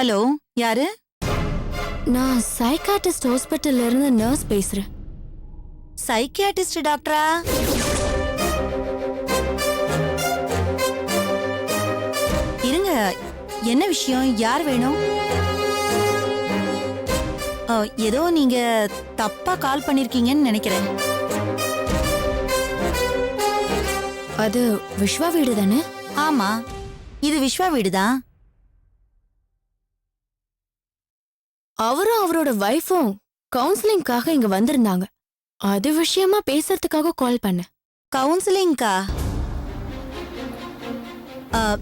Hello, யாரு? நான் psychiatrist ஹாஸ்பிட்டல்ல இருந்து நர்ஸ் பேசுறேன். சைக்கியாட்ரிஸ்ட் டாக்டரா? இருங்க, என்ன விஷயம்? யார் வேணும்? ஏதோ நீங்க தப்பா கால் பண்ணிருக்கீங்கன்னு நினைக்கிறேன். அது விஸ்வா வீடு தானே? ஆமா, இது விஸ்வா வீடுதான். அவரும் அவரோட வைஃபும் கவுன்சிலிங்காக இங்க வந்திருந்தாங்க. அது விஷயமா பேசுறதுக்காக கால் பண்ணேன். கவுன்சிலிங்கா?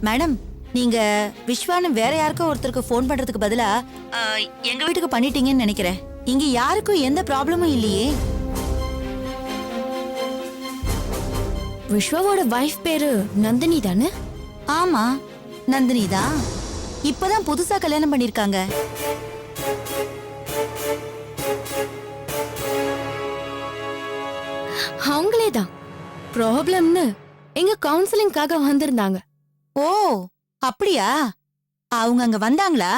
மேடம், நீங்க விஸ்வான்னு வேற யாருக்கோ ஒருத்தருக்கு ஃபோன் பண்றதுக்கு பதிலா எங்க வீட்டுக்கு பண்ணிட்டீங்கன்னு நினைக்கிறேன். இங்க யாருக்கும் எந்த ப்ராப்ளமும் இல்லையே. விஸ்வாவோட வைஃப் பேரு நந்தினி தானே? ஆமா, நந்தினி தான். இப்பதான் புதுசா கல்யாணம் பண்ணிருக்காங்க. அவங்களே தான் ப்ராப்ளம்னு எங்க கவுன்சிலிங்காக வந்திருந்தாங்க. ஓ, அப்படியா? அவங்க அங்க வந்தாங்களா?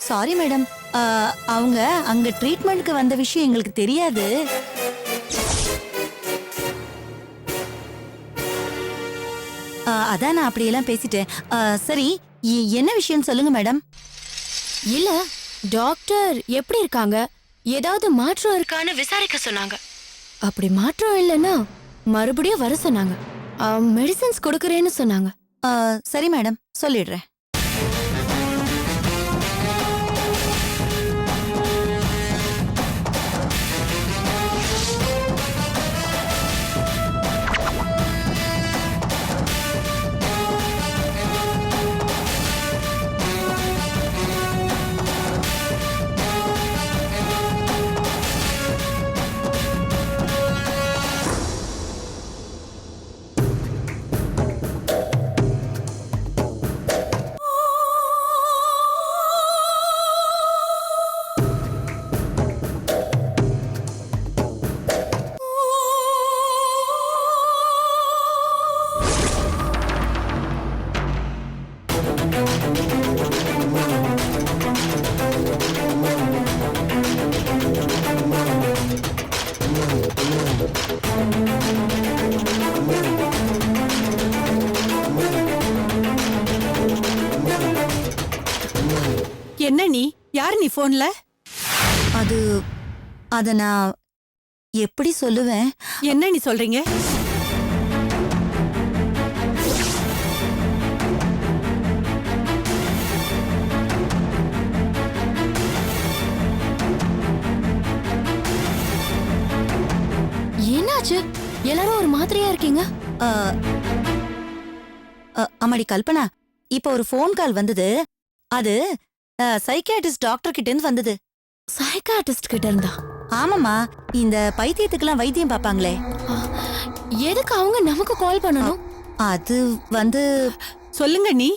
சாரி மேடம், அவங்க அங்க ட்ரீட்மெண்ட்க்கு வந்த விஷயம் எங்களுக்கு தெரியாது. அதான் நான் அப்படியெல்லாம் பேசிட்டேன். சரி, என்ன விஷயம் சொல்லுங்க மேடம். இல்ல, டாக்டர் எப்படி இருக்காங்க, ஏதாவது மாற்றம் இருக்கான்னு விசாரிக்க சொன்னாங்க. அப்படி மாற்றம் இல்லைன்னா மறுபடியும் வர சொன்னாங்க. மெடிசன்ஸ் கொடுக்கறேன்னு சொன்னாங்க. சரி மேடம், சொல்லிடுறேன். என்ன நீ? யார் நீ போன்ல? அத நான் எப்படி சொல்லுவேன்? என்ன நீ சொல்றீங்க? என்னாச்சு? எல்லாரும் ஒரு மாதிரியா இருக்கீங்க. அம்மாடி கல்பனா, இப்ப ஒரு ஃபோன் கால் வந்தது. அது சைக்கியாட்ரிஸ்ட் டாக்டர் கிட்ட இருந்து வந்தது. சைக்காட்ரிஸ்ட் கிட்ட இருந்தா? ஆமாமா, இந்த பைத்தியத்துக்கெல்லாம் வைத்தியம் பாப்பாங்களே. எதுக்கு அவங்க நமக்கு கால் பண்ணணும்? அது வந்து சொல்லுங்க நீ.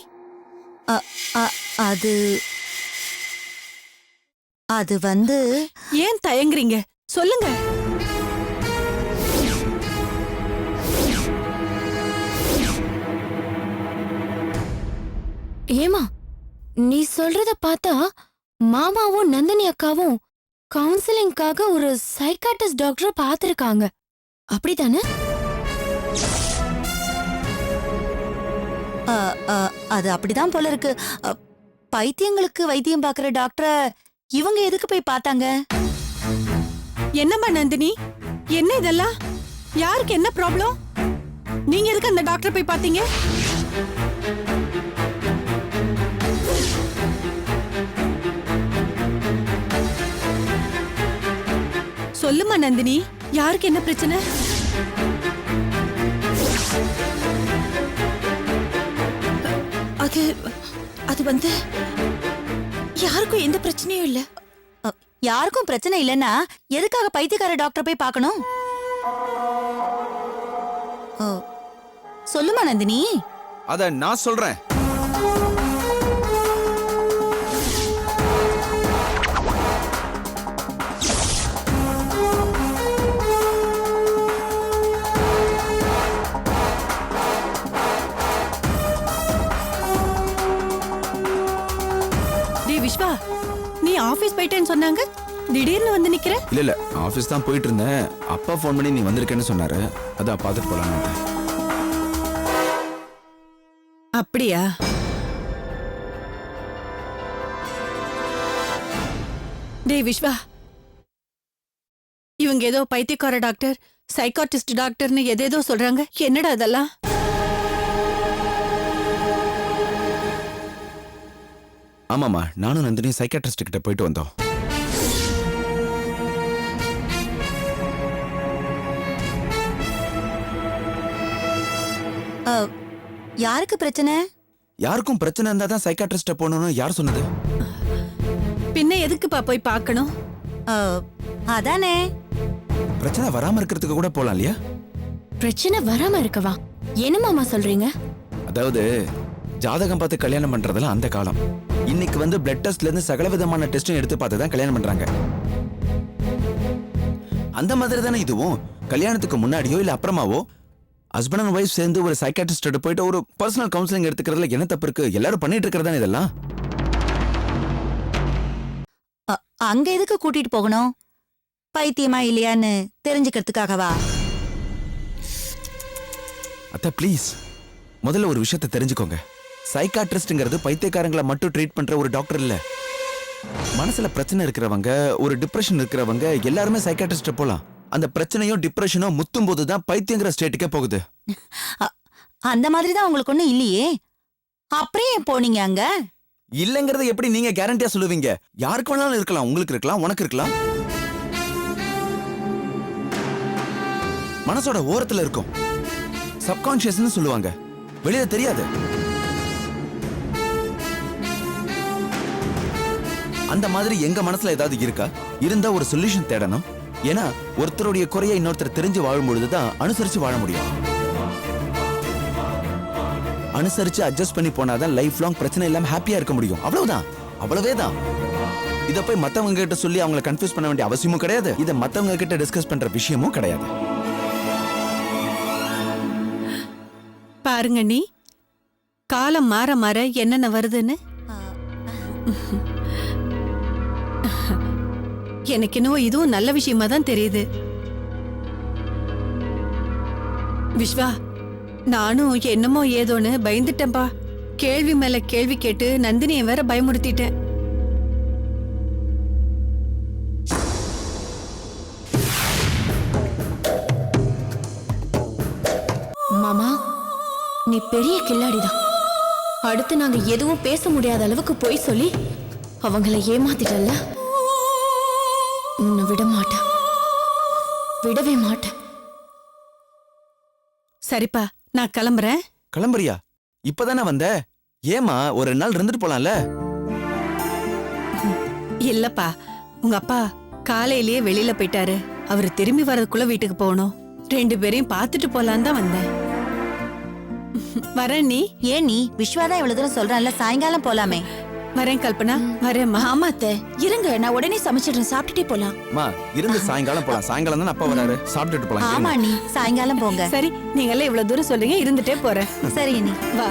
அது அது வந்து ஏன் தயங்குறீங்க? சொல்லுங்க. ஏமா, நீ சொல்றத பார்த்தா மாமாவும் நந்தினி அக்காவும் கவுன்சிலிங்காக ஒரு சைக்காட்ரிஸ்ட் டாக்டரை பார்த்திருக்காங்க, அப்படித்தானே? அது அப்படிதான் போல இருக்கு. பைத்தியங்களுக்கு வைத்தியம் பார்க்கற டாக்டரை இவங்க எதுக்கு போய் பார்த்தாங்க? என்னம்மா நந்தினி, என்ன இதெல்லாம்? யாருக்கு என்ன ப்ராப்ளம்? நீங்க எதுக்கு அந்த டாக்டர் போய் பார்த்தீங்க? சொல்லுமா நந்தினி, யாருக்கு என்ன பிரச்சனை? அது வந்து யாருக்கும் எந்த பிரச்சனையும் இல்ல. யாருக்கும் பிரச்சனை இல்லைன்னா எதுக்காக பைத்தியக்கார டாக்டர் போய் பார்க்கணும்? சொல்லுமா நந்தினி. அத நான் சொல்றேன். ஆபீஸ் போயிட்டேன்னு சொன்னாங்க, திடீர்னு வந்து நிக்கிற. இல்ல ஆபீஸ் தான் போயிட்டு இருந்தேன். அப்பா ஃபோன் பண்ணி நீ வந்திருக்கேன்னு சொன்னாரு. அதான் பார்த்துட்டு போலாம். அப்படியா? டேய் விஸ்வா, இவங்க ஏதோ பைத்தியக்கார டாக்டர், சைக்காட்டிஸ்ட் டாக்டர்னு எதேதோ சொல்றாங்க. என்னடா அதெல்லாம்? ஆமாமா, நானும் நந்தினி சைக்காட்ரிஸ்ட் கிட்ட போயிட்டு வந்தோம். யாருக்கு பிரச்சனை? யாருக்கும் பிரச்சனை இருந்தா தான் சைக்காட்ரிஸ்ட போகணும்னு யார் சொன்னது? பின்ன எதுக்குப்பா போய் பார்க்கணும்? அதானே. பிரச்சனை வராம இருக்கிறதுக்கு கூட போலாம் இல்லையா? பிரச்சனை வராம இருக்கவா? என்ன மாமா சொல்றீங்க? அதாவது ஜாதகம் பார்த்து கல்யாணம் பண்றதுல அந்த காலம். இன்னைக்கு வந்து பிளட் டெஸ்ட்ல இருந்து சகல விதமான டெஸ்டும் எடுத்து பார்த்து தான் கல்யாணம் பண்றாங்க. அந்த மாதிரி தானே இதுவும். கல்யாணத்துக்கு முன்னாடியோ இல்ல அப்புறமாவோ ஹஸ்பண்ட் அண்ட் ஒய்ஃப் சேர்ந்து ஒரு சைக்காட்ரிஸ்ட் போயிட்டு ஒரு பர்சனல் கவுன்சிலிங் எடுத்துக்கிறதுல என்ன தப்பு இருக்கு? எல்லாரும் பண்ணிட்டு இருக்கிறதா இதெல்லாம். அங்க எதுக்கு கூட்டிட்டு போகணும்? பைத்தியமா இல்லையான்னு தெரிஞ்சுக்கிறதுக்காகவா? அத்த ப்ளீஸ், முதல்ல ஒரு விஷயத்தை தெரிஞ்சுக்கோங்க. சைக்காட்ரிஸ்ட்ங்கிறது பைத்தியக்காரங்களை மட்டும் ட்ரீட் பண்ற ஒரு டாக்டர் இல்ல. மனசுல பிரச்சனை இருக்கிறவங்க, ஒரு டிப்ரெஷன் இருக்கிறவங்க எல்லாருமே சைக்காட்ரிஸ்ட் போலாம். அந்த பிரச்சனையும் டிப்ரெஷனும் முத்தும் போதுதான் பைத்தியங்கிற ஸ்டேட்டுக்கே போகுது. அந்த மாதிரி தான் உங்களுக்கு ஒண்ணும் இல்லையே, அப்புறம் ஏன் போனீங்க அங்க? இல்லங்கிறத எப்படி நீங்க கேரண்டியா சொல்லுவீங்க? யாருக்கு வேணாலும் இருக்கலாம். உங்களுக்கு இருக்கலாம், உனக்கு இருக்கலாம். மனசோட ஓரத்துல இருக்கும். சப்கான்ஷியஸ்னு சொல்லுவாங்க, வெளியில தெரியாது. அந்த மாதிரி எங்க மனசுல ஏதாவது இருக்கா? இருந்தா ஒரு சொல்யூஷன் தேடணும். ஏன்னா ஒருத்தருடைய குறையை இன்னொருத்தர் தெரிஞ்சு வாழும்பொழுதுதான் அனுசரிச்சு வாழ முடியும். அனுசரிச்சு அட்ஜஸ்ட் பண்ணி போனாதான் லைஃப் லாங் பிரச்சனை இல்லாம ஹாப்பியா இருக்க முடியும். அவ்வளவுதான், அவ்வளவேதான். இத போய் மத்தவங்க கிட்ட சொல்லி அவங்களை கன்ஃபியூஸ் பண்ண வேண்டிய அவசியமும் கிடையாது. இத மத்தவங்க கிட்ட டிஸ்கஸ் பண்ற விஷயமும் கிடையாது. பாருங்க, நீ காலம் மாற மாற என்னென்ன வருதுன்னு. எனக்கு என்னவோ இதுவும் நல்ல விஷயமா தான் தெரியுது. விஸ்வா, நானும் என்னமோ ஏதோன்னு பயந்துட்டேன்பா. கேள்வி மேல கேள்வி கேட்டு நந்தினியை வேற பயமுறுத்திட்டேன். மாமா, நீ பெரிய கில்லாடிதான். அடுத்து நாங்க எதுவும் பேச முடியாத அளவுக்கு போய் சொல்லி அவங்கள ஏமாத்திட்டல்ல. உன்னை விட மாட்டேன், விடவே மாட்டேன். சரிப்பா, நான் கிளம்புறேன். கிளம்புறியா? இப்பதானே வந்த? ஏமா ஒரு நாள் இருந்துட்டு போலாம்ல? இல்லப்பா, உங்க அப்பா காலையிலேயே வெளியில போயிட்டாரு. அவரு திரும்பி வர்றதுக்குள்ள வீட்டுக்கு போகணும். 2 பேரையும் பார்த்துட்டு போலான்னு தான் வந்தேன். வரேன். நீ ஏன் நீ விஸ்வாதான் இவ்வளவு தூரம் சொல்றான்ல, சாயங்காலம் போலாமே. வரேன் கல்பனா, வரேம்மா. ஆமா அத்தை, இருங்க, நான் உடனே சமைச்சிடுறேன். சாப்பிட்டுட்டே போலாம். மா இருந்து சாயங்காலம் போலாம். சாயங்காலம் தானே அப்பா வராரு, சாப்பிட்டுட்டு போலாம். ஆமா நீ சாயங்காலம் போங்க. சரி, நீங்க எல்லாம் இவ்வளவு தூரம் சொல்றீங்க, இருந்துட்டே போறேன். சரி நீ வா.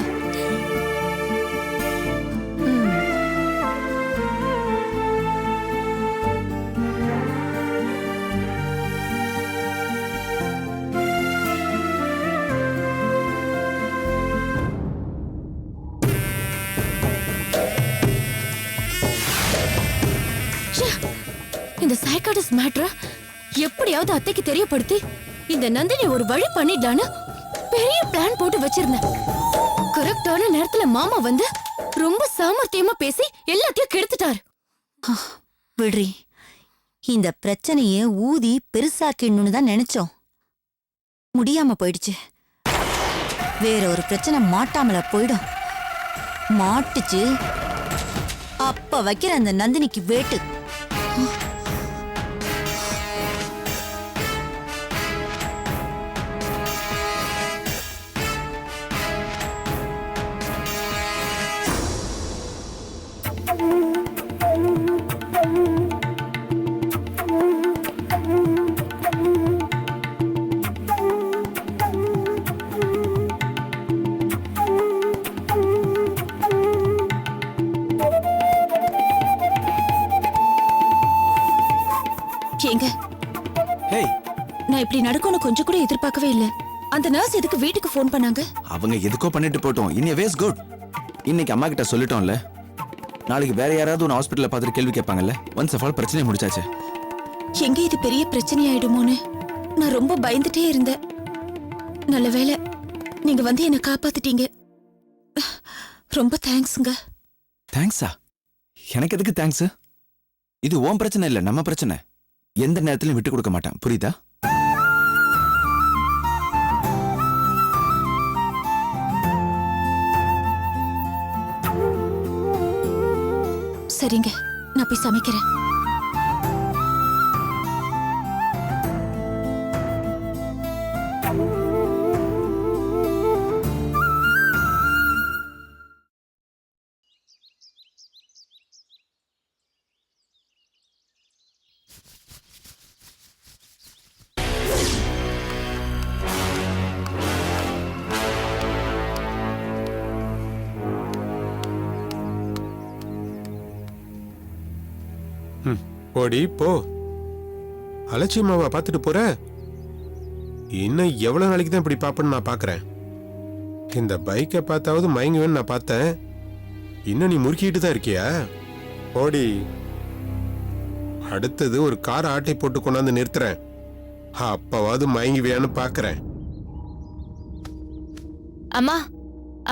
இந்த சைக்காட்டிஸ்ட் மேட்டரை எப்படியாவது அத்தைக்கு தெரியப்படுத்தி இந்த நந்தினி ஒரு வழி பண்ணிடலான்னு பெரிய பிளான் போட்டு வச்சிருந்தேன். கரெக்டான நேரத்துல மாமா வந்து ரொம்ப சாமர்த்தியமா பேசி எல்லாத்தையும் கெடுத்துட்டாரு. விடுறி, இந்த பிரச்சனைய ஊதி பெருசாக்கிடணும்னு தான் நினைச்சோம். முடியாம போயிடுச்சு. வேற ஒரு பிரச்சனை மாட்டாமல போயிடும். மாட்டுச்சு, அப்ப வைக்கிற அந்த நந்தினிக்கு வேட்டு. நான் இப்படி நடக்கும்னு கொஞ்சம் கூட எதிர்பார்க்கவே இல்ல. அந்த நர்ஸ் எதுக்கு வீட்டுக்கு ஃபோன் பண்ணாங்க? அவங்க எதுக்கோ பண்ணிட்டு போட்டோம். Was good. இன்னைக்கு அம்மா கிட்ட சொல்லிட்டோம்ல, நாளைக்கு வேற யாராவது ஒரு ஹாஸ்பிட்டல்ல பார்த்துட்டு கேள்வி கேட்பாங்கல்ல. ஒன்ஸ் ஆஃப் ஆல் பிரச்சனை முடிச்சாச்சு. எங்க இது பெரிய பிரச்சனை ஆயிடுமோன்னு நான் ரொம்ப பயந்துட்டே இருந்தேன். நல்ல வேளை நீங்க வந்து என்ன காப்பாத்திட்டீங்க. ரொம்ப தேங்க்ஸ்ங்க. தேங்க்ஸா? எனக்கு எதுக்கு தேங்க்ஸ்? இது உன் பிரச்சனை இல்ல, நம்ம பிரச்சனை. எந்த நேரத்திலும் விட்டு கொடுக்க மாட்டான், புரியுதா? சரிங்க, நான் போய் சமைக்கிறேன். போடி போ. அலட்சியமாவா பார்த்துட்டு போற? இன்னும் எவ்வளவு நாளைக்கு தான் இப்படி பாப்பேன்னு நான் பாக்குறேன். இந்த பைக்கை பார்த்தாவது மயங்குவேன்னு நான் பார்த்தேன். இன்னும் நீ முறுக்கிட்டு தான் இருக்கியா? போடி. அடுத்தது ஒரு கார் ஆட்டை போட்டு கொண்டாந்து நிறுத்துறேன். அப்பவாவது மயங்குவியான்னு பாக்குறேன். அம்மா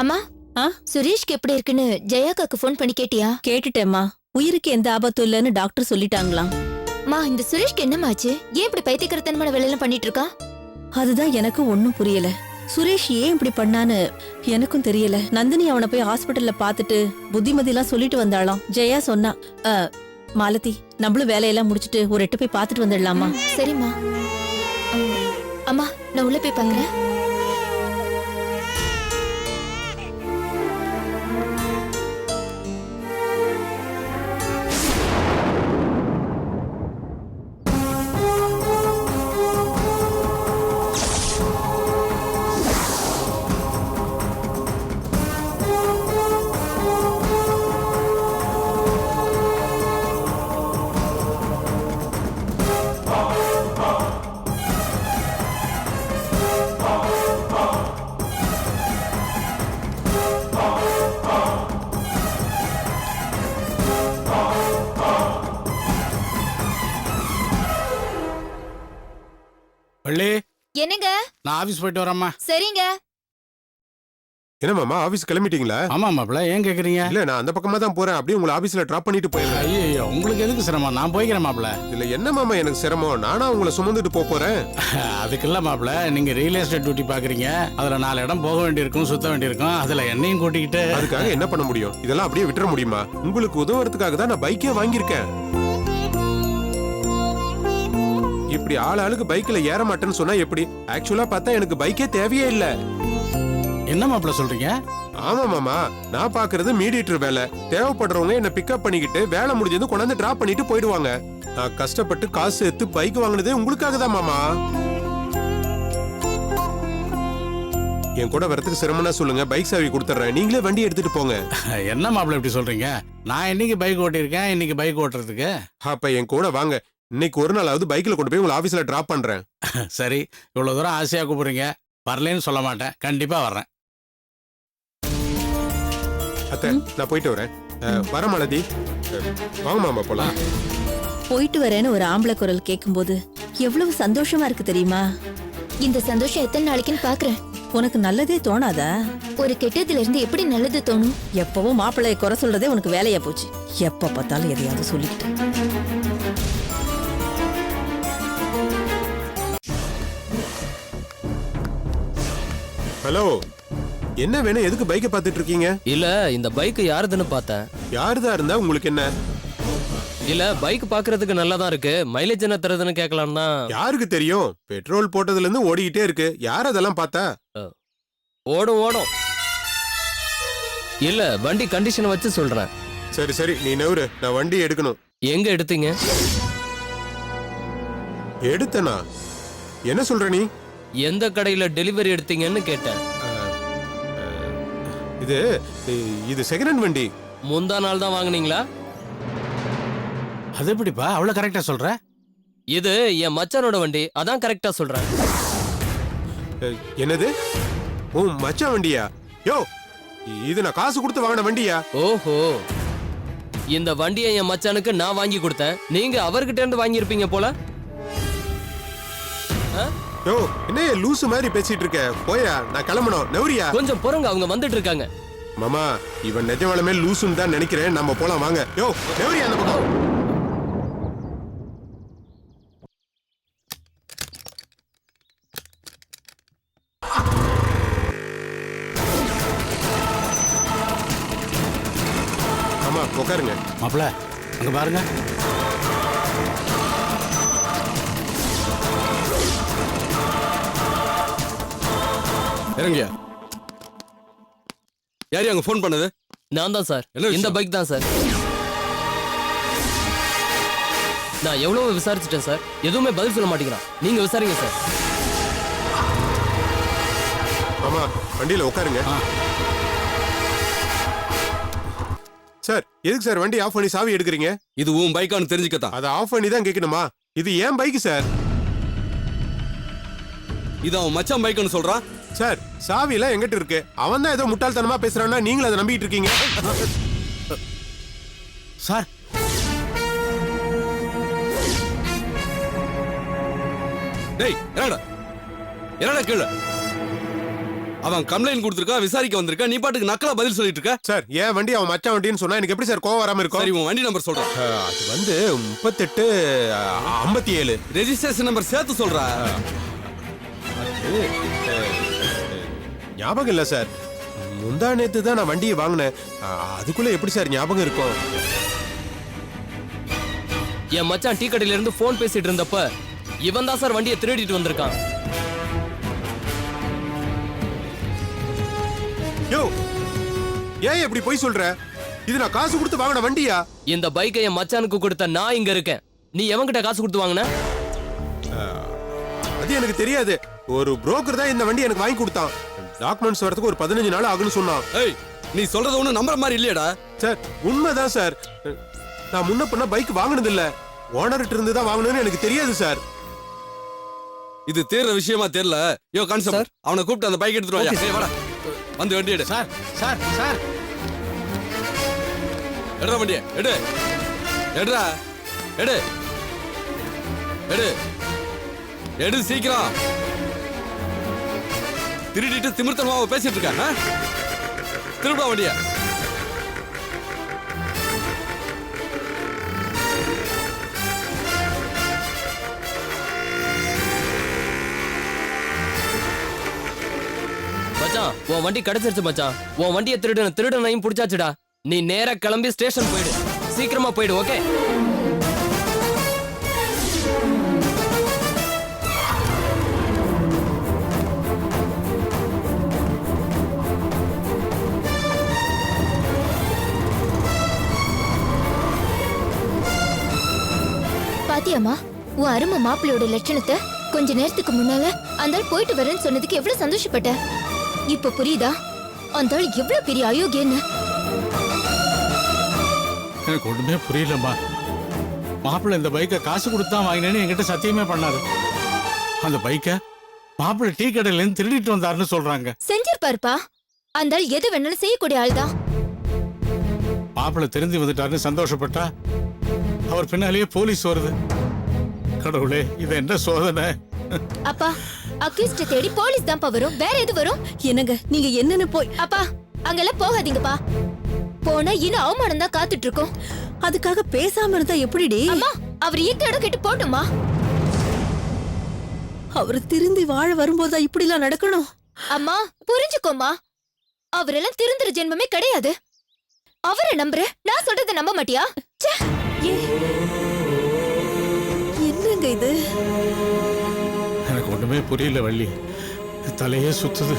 அம்மா, சுரேஷ்க்கு எப்படி இருக்குன்னு ஜெயாக்காக்கு ஃபோன் பண்ணி கேட்டியா? கேட்டுட்டேம்மா. உயிருக்கு எந்த ஆபத்தும் இல்லைன்னு டாக்டர் சொல்லிட்டாங்களாம். மா, இந்த சுரேஷ்க்கு என்னமாச்சு? ஏன் இப்படி பைத்தியக்காரத்தனமான வேலையெல்லாம் பண்ணிட்டு இருக்கா? அதுதான் எனக்கும் ஒன்னும் புரியல. சுரேஷ் ஏன் இப்படி பண்ணான்னு எனக்கும் தெரியல. நந்தினி அவனை போய் ஹாஸ்பிட்டல்ல பாத்துட்டு புத்திமதிலாம் சொல்லிட்டு வந்தாளாம். ஜெயா சொன்னா. மாலதி, நம்மளும் வேலையெல்லாம் முடிச்சிட்டு ஒரு எட்டு போய் பாத்துட்டு வந்துடலாமா? சரிம்மா. அம்மா, நான் உள்ள போய் பாக்குறேன். வள்ளி, என்னங்க? நான் ஆபீஸ் போயிட்டு வரேம்மா. சரிங்க. என்ன மாமா, ஆபீஸ் கிளம்பிட்டீங்களா? ஆமா மாப்பிள்ள, ஏன் கேக்குறீங்க? இல்ல, நான் அந்த பக்கமா தான் போறேன். அப்படியே உங்களை ஆபீஸ்ல டிராப் பண்ணிட்டு போயிடுறேன். ஐயோ, உங்களுக்கு எதுக்கு சிரமம்? நான் போய்க்கிறேன் மாப்பிள்ள. இல்ல என்ன மாமா எனக்கு சிரமம்? நானா உங்களை சுமந்துட்டு போறேன். அதுக்கு இல்ல மாப்பிள்ள, நீங்க ரியல் எஸ்டேட் டியூட்டி பாக்குறீங்க. அதுல 4 இடம் போக வேண்டியிருக்கும், சுத்த வேண்டியிருக்கும். அதுல என்னையும் கூட்டிக்கிட்டு அதுக்காக என்ன பண்ண முடியும்? இதெல்லாம் அப்படியே விட்டுற முடியுமா? உங்களுக்கு உதவுறதுக்காக தான் நான் பைக்கே வாங்கியிருக்கேன். இப்படி ஆளுக்கு பைக்ல ஏற மாட்டேன்னு சொன்னா எப்படி? ஆக்சுவலா பார்த்தா எனக்கு பைக்கே தேவையே இல்ல. என்ன மாப்பிள்ள சொல்றீங்க? ஆமா மாமா, நான் பாக்குறது மீடியேட்டர் வேலை. தேவைப்படுறவங்க என்ன பிக்கப் பண்ணிக்கிட்டு வேலை முடிஞ்சது கொண்டாந்து டிராப் பண்ணிட்டு போயிடுவாங்க. நான் கஷ்டப்பட்டு காசு எடுத்து பைக் வாங்கினதே உங்களுக்காக தான் மாமா. என் கூட வரதுக்கு சிரமம்னா சொல்லுங்க, பைக் சாவி கொடுத்துறேன். நீங்களே வண்டி எடுத்துட்டு போங்க. என்ன மாப்பிள்ள இப்படி சொல்றீங்க? நான் இன்னைக்கு பைக் ஓட்டியிருக்கேன். இன்னைக்கு பைக் ஓட்டுறதுக்கு அப்ப என் கூட வாங்க. இன்னைக்கு ஒரு நாளாவது பைக்ல கொண்டு போய் உங்களை ஆபீஸ்ல டிராப் பண்றேன். சரி, இவ்வளவு தூரம் ஆசையா கூப்பிடுறீங்க. வரலன்னு சொல்ல மாட்டேன், கண்டிப்பா வர்றேன். அத்தை, நான் போயிட்டு வரேன். வர மாலதி. வாங்க மாமா, போலாம். போயிட்டு வரேன்னு ஒரு ஆம்பளை குரல் கேட்கும்போது எவ்வளவு சந்தோஷமா இருக்கு தெரியுமா? இந்த சந்தோஷம் எத்தனை நாளைக்குன்னு பாக்குறேன். உனக்கு நல்லதே தோணாதா? ஒரு கெட்டதுல இருந்து எப்படி நல்லது தோணும்? எப்பவும் மாப்பிள்ளைய குறை சொல்றதே உனக்கு வேலையா போச்சு. எப்ப பார்த்தாலும் எதையாவது சொல்லிக்கிட்டு. ஹலோ, என்ன வேணும்? எதுக்கு பைக்கை பார்த்துட்டு இருக்கீங்க? இல்ல, இந்த பைக் யாருதுன்னு பார்த்தேன். யாருதா இருந்தா உங்களுக்கு என்ன? இல்ல, பைக் பாக்குறதுக்கு நல்லா தான் இருக்கு. மைலேஜ் என்ன தருதுன்னு கேட்கலாம் தான். யாருக்கு தெரியும்? பெட்ரோல் போட்டதுல இருந்து ஓடிக்கிட்டே இருக்கு. யார் அதெல்லாம் பார்த்தா? ஓடும் ஓடும். இல்ல, வண்டி கண்டிஷன் வச்சு சொல்றேன். சரி சரி, நீ நவுரு. நான் வண்டி எடுக்கணும். எங்க எடுத்தீங்க? எடுத்தனா? என்ன சொல்ற நீ? எந்த கடையில டெலிவரி எடுத்தீங்கன்னு கேட்டேன். இது இது செகண்ட் ஹேண்ட் வண்டி. முந்தா நாள் தான் வாங்குனீங்களா? அது எப்படிப்பா அவ்வளவு கரெக்டா சொல்ற? இது என் மச்சானோட வண்டி, அதான் கரெக்டா சொல்றேன். என்னது உன் மச்சான் வண்டியா? யோ, இது நான் காசு கொடுத்து வாங்கின வண்டியா? ஓஹோ, இந்த வண்டியை என் மச்சானுக்கு நான் வாங்கி கொடுத்தேன், நீங்க அவர்கிட்ட இருந்து வாங்கி இருப்பீங்க போல. யோ, என்ன லூசு மாதிரி பேசிட்டு இருக்க? போயா, நான் கிளம்பணும். நெவரியா? கொஞ்சம் பொறுங்க, அவங்க வந்துட்டு இருக்காங்க. மாமா, இவன் நிஜமாலுமே லூசுன்னு தான் நினைக்கிறேன். நம்ம போலாம் வாங்க. யோ, நெவரியா அந்த பக்கம். ஆமா, உட்காருங்க. மாப்பிள அங்க பாருங்க. இறங்கியா? யார் அங்க ஃபோன் பண்ணது? நான் தான் சார். என்ன விஷயம்? இந்த பைக் தான் சார். நான் எவ்வளவு விசாரிச்சுட்டேன் சார், எதுவுமே பதில் சொல்ல மாட்டேங்கிறான். நீங்க விசாரிங்க சார். ஆமா, வண்டியில உட்காருங்க. சார், எதுக்கு சார் வண்டி ஆஃப் பண்ணி சாவி எடுக்கிறீங்க? இது உன் பைக்கான்னு தெரிஞ்சுக்கத்தான். அதை ஆஃப் பண்ணி தான் கேட்கணுமா? இது ஏன் பைக் சார். இது அவன் மச்சான் பைக்குன்னு சொல்றான். சார், சாவி எல்லாம் எங்கிட்ட இருக்கு. அவன் தான் ஏதோ முட்டாள்தனமா பேசுறான்னா நீங்களும் அதை நம்பிட்டு இருக்கீங்க. சார், டேய் என்னடா என்னடா கீழே? அவன் கம்ப்ளைண்ட் கொடுத்துருக்கா, விசாரிக்க வந்திருக்கா, நீ பாட்டுக்கு நக்கலா பதில் சொல்லிட்டு இருக்க. சார், ஏன் வண்டி அவன் மச்சான் வண்டின்னு சொன்னா எனக்கு எப்படி சார் கோவம் வராம இருக்கும்? சரி, உன் வண்டி நம்பர் சொல்றான். அது வந்து 38 57. ரெஜிஸ்ட்ரேஷன் நம்பர் சேர்த்து சொல்றா. ஞாபகம் இல்ல சார். முந்தா நேத்து தான் நான் வண்டியை வாங்கினேன். அதுக்குள்ள எப்படி சார் ஞாபகம் இருக்கும்? என் மச்சான் டீ கடையில இருந்து போன் பேசிட்டு இருந்தப்ப இவன் தான் சார் வண்டியை திருடிட்டு வந்திருக்கான். யோ, ஏன் இப்படி போய் சொல்ற? இது நான் காசு கொடுத்து வாங்கின வண்டியா? இந்த பைக்கை என் மச்சானுக்கு கொடுத்த நான் இங்க இருக்கேன். நீ எவன்கிட்ட காசு கொடுத்து வாங்கின? அது எனக்கு தெரியாது. ஒரு புரோக்கர் தான் இந்த வண்டி எனக்கு வாங்கி கொடுத்தான். டாக்குமெண்ட்ஸ் வரதுக்கு ஒரு 15 நாள் ஆகுன்னு சொன்னான். ஏய், நீ சொல்றது ஒண்ணு நம்புற மாதிரி இல்லையடா. சார், உண்மைதான் சார். நான் முன்ன பண்ண பைக் வாங்கினது இல்ல. ஓனர்கிட்ட இருந்து தான் வாங்கணும்னு எனக்கு தெரியாது சார். இது தேர்ற விஷயமா தெரியல. யோ கான்செப்ட், அவனை கூப்பிட்டு அந்த பைக் எடுத்துட்டு வாயா. ஏய் வாடா, வந்து வண்டி எடு. சார், சார், சார், எடுறா வண்டியை, எடு, எடுறா, எடு, எடு, எடு சீக்கிரம். திருடிட்டு திமிர்த்தனமா பேசிட்டு இருக்காங்க. திருடா வண்டிய. மச்சான், உன் வண்டி கிடைச்சிருச்சு மச்சான். உன் வண்டியை திருடனையும் புடிச்சாச்சுடா. நீ நேரா கிளம்பி ஸ்டேஷன் போயிடு. சீக்கிரமா போயிடு. ஓகே? பாத்தியாமா, உன் அருமை மாப்பிள்ளையோட லட்சணத்தை கொஞ்ச நேரத்துக்கு முன்னால அந்த ஆள் போயிட்டு வரேன்னு சொன்னதுக்கு எவ்வளவு சந்தோஷப்பட்ட. இப்ப புரியுதா அந்த ஆள் எவ்வளவு பெரிய அயோக்கியன்னு? எனக்கு ஒண்ணுமே புரியலம்மா. மாப்பிள்ளை இந்த பைக்கை காசு கொடுத்து தான் வாங்கினேன்னு என்கிட்ட சத்தியமே பண்ணாரு. அந்த பைக்கை மாப்பிள்ளை டீ கடையில இருந்து திருடிட்டு வந்தாருன்னு சொல்றாங்க. செஞ்சிருப்பாருப்பா. அந்த ஆள் எது வேணாலும் செய்யக்கூடிய ஆள் தான். மாப்பிள்ளை தெரிஞ்சு வந்துட்டாருன்னு சந்தோஷப்பட்டா அவர் பின்னாலேயே போலீஸ் வருது. கடவுளே, இது என்ன சோதனை? அப்பா, அக்யூஸ்ட் தேடி போலீஸ் தான்ப்பா வரும். வேற எது வரும்? என்னங்க நீங்க என்னன்னு போய் அப்பா, அங்கெல்லாம் போகாதீங்கப்பா. போனா இன்னும் அவமானம் தான் காத்துட்டு இருக்கோம். அதுக்காக பேசாம இருந்தா எப்படிடி? அம்மா, அவர் ஈத்த இடம் கேட்டு போட்டுமா? அவரு திருந்தி வாழ வரும்போதா இப்படி எல்லாம் நடக்கணும்? அம்மா, புரிஞ்சுக்கோமா. அவரெல்லாம் திருந்துற ஜென்மமே கிடையாது. அவரை நம்புற, நான் சொல்றதை நம்ப மாட்டியா? ச்சே. என்னங்க இது? எனக்கு ஒண்ணுமே புரியல வள்ளி. தலையே சுத்துது.